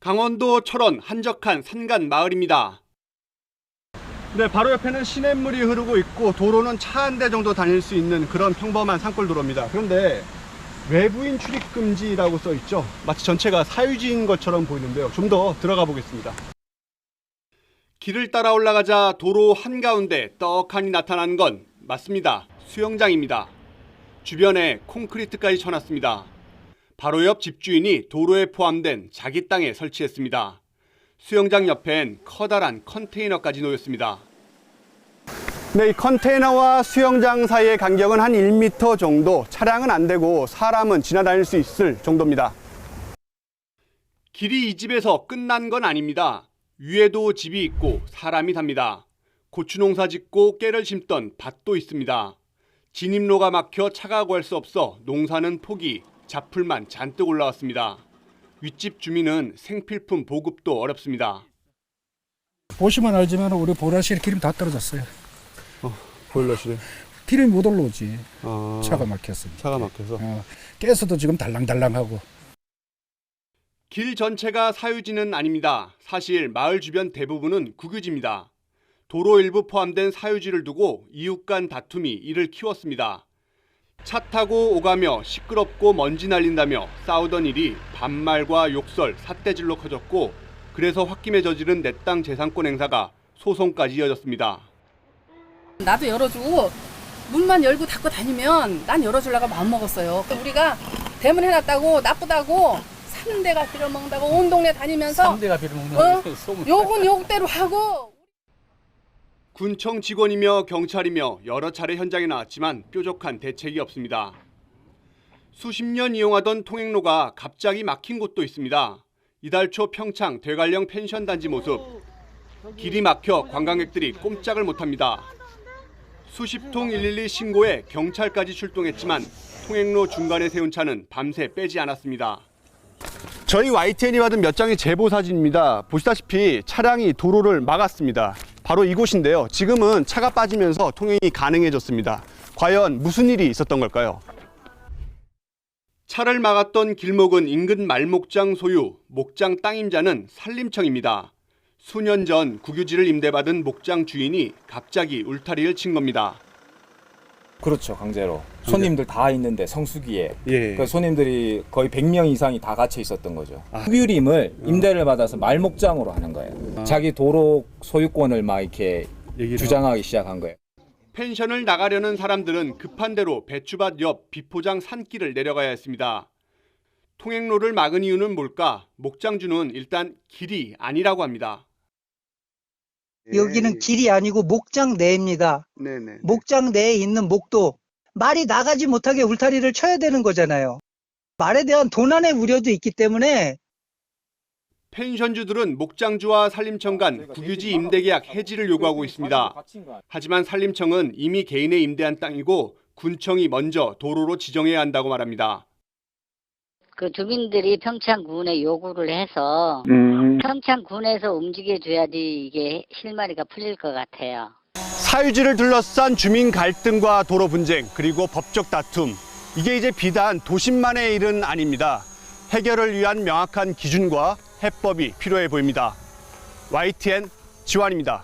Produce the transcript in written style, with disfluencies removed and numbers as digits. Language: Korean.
강원도 철원 한적한 산간 마을입니다. 네, 바로 옆에는 시냇물이 흐르고 있고 도로는 차 한 대 정도 다닐 수 있는 그런 평범한 산골 도로입니다. 그런데 외부인 출입 금지라고 써 있죠. 마치 전체가 사유지인 것처럼 보이는데요. 좀 더 들어가 보겠습니다. 길을 따라 올라가자 도로 한가운데 떡하니 나타난 건 맞습니다. 수영장입니다. 주변에 콘크리트까지 쳐놨습니다. 바로 옆 집주인이 도로에 포함된 자기 땅에 설치했습니다. 수영장 옆엔 커다란 컨테이너까지 놓였습니다. 네, 이 컨테이너와 수영장 사이의 간격은 한 1m 정도, 차량은 안 되고 사람은 지나다닐 수 있을 정도입니다. 길이 이 집에서 끝난 건 아닙니다. 위에도 집이 있고 사람이 삽니다. 고추 농사 짓고 깨를 심던 밭도 있습니다. 진입로가 막혀 차가 구할 수 없어 농사는 포기, 잡풀만 잔뜩 올라왔습니다. 윗집 주민은 생필품 보급도 어렵습니다. 보시면 알지만 우리 보라실 기름 다 떨어졌어요. 보일러실에? 기름이 못 올라오지. 차가 막혔습니다. 차가 막혀서? 가스도 지금 달랑달랑하고. 길 전체가 사유지는 아닙니다. 사실 마을 주변 대부분은 국유지입니다. 도로 일부 포함된 사유지를 두고 이웃 간 다툼이 이를 키웠습니다. 차 타고 오가며 시끄럽고 먼지 날린다며 싸우던 일이 반말과 욕설, 삿대질로 커졌고 그래서 홧김에 저지른 내 땅 재산권 행사가 소송까지 이어졌습니다. 나도 열어주고 문만 열고 닫고 다니면 난 열어주려고 마음먹었어요. 우리가 대문 해놨다고 나쁘다고 3대가 빌어먹는다고 온 동네 다니면서 3대가 빌어먹는 소문. 욕은 욕대로 하고. 군청 직원이며 경찰이며 여러 차례 현장에 나왔지만 뾰족한 대책이 없습니다. 수십 년 이용하던 통행로가 갑자기 막힌 곳도 있습니다. 이달 초 평창 대관령 펜션 단지 모습. 길이 막혀 관광객들이 꼼짝을 못합니다. 수십 통 112 신고에 경찰까지 출동했지만 통행로 중간에 세운 차는 밤새 빼지 않았습니다. 저희 YTN이 받은 몇 장의 제보 사진입니다. 보시다시피 차량이 도로를 막았습니다. 바로 이곳인데요. 지금은 차가 빠지면서 통행이 가능해졌습니다. 과연 무슨 일이 있었던 걸까요? 차를 막았던 길목은 인근 말목장 소유, 목장 땅 임자는 산림청입니다. 수년 전 국유지를 임대받은 목장 주인이 갑자기 울타리를 친 겁니다. 그렇죠, 강제로. 손님들 다 있는데 성수기에 예. 그 손님들이 거의 100명 이상이 다 갇혀 있었던 거죠. 국유림을 임대를 받아서 말목장으로 하는 거예요. 자기 도로 소유권을 막 이렇게 주장하기 시작한 거예요. 펜션을 나가려는 사람들은 급한 대로 배추밭 옆 비포장 산길을 내려가야 했습니다. 통행로를 막은 이유는 뭘까? 목장주는 일단 길이 아니라고 합니다. 여기는 길이 아니고 목장 내입니다. 네네. 목장 내에 있는 목도 말이 나가지 못하게 울타리를 쳐야 되는 거잖아요. 말에 대한 도난의 우려도 있기 때문에 펜션주들은 목장주와 산림청 간 국유지 임대계약 해지를 요구하고 있습니다. 하지만 산림청은 이미 개인의 임대한 땅이고 군청이 먼저 도로로 지정해야 한다고 말합니다. 그 주민들이 평창군에 요구를 해서 평창군에서 움직여줘야지 이게 실마리가 풀릴 것 같아요. 사유지를 둘러싼 주민 갈등과 도로 분쟁 그리고 법적 다툼 이게 이제 비단 도심만의 일은 아닙니다. 해결을 위한 명확한 기준과 해법이 필요해 보입니다. YTN 지환입니다.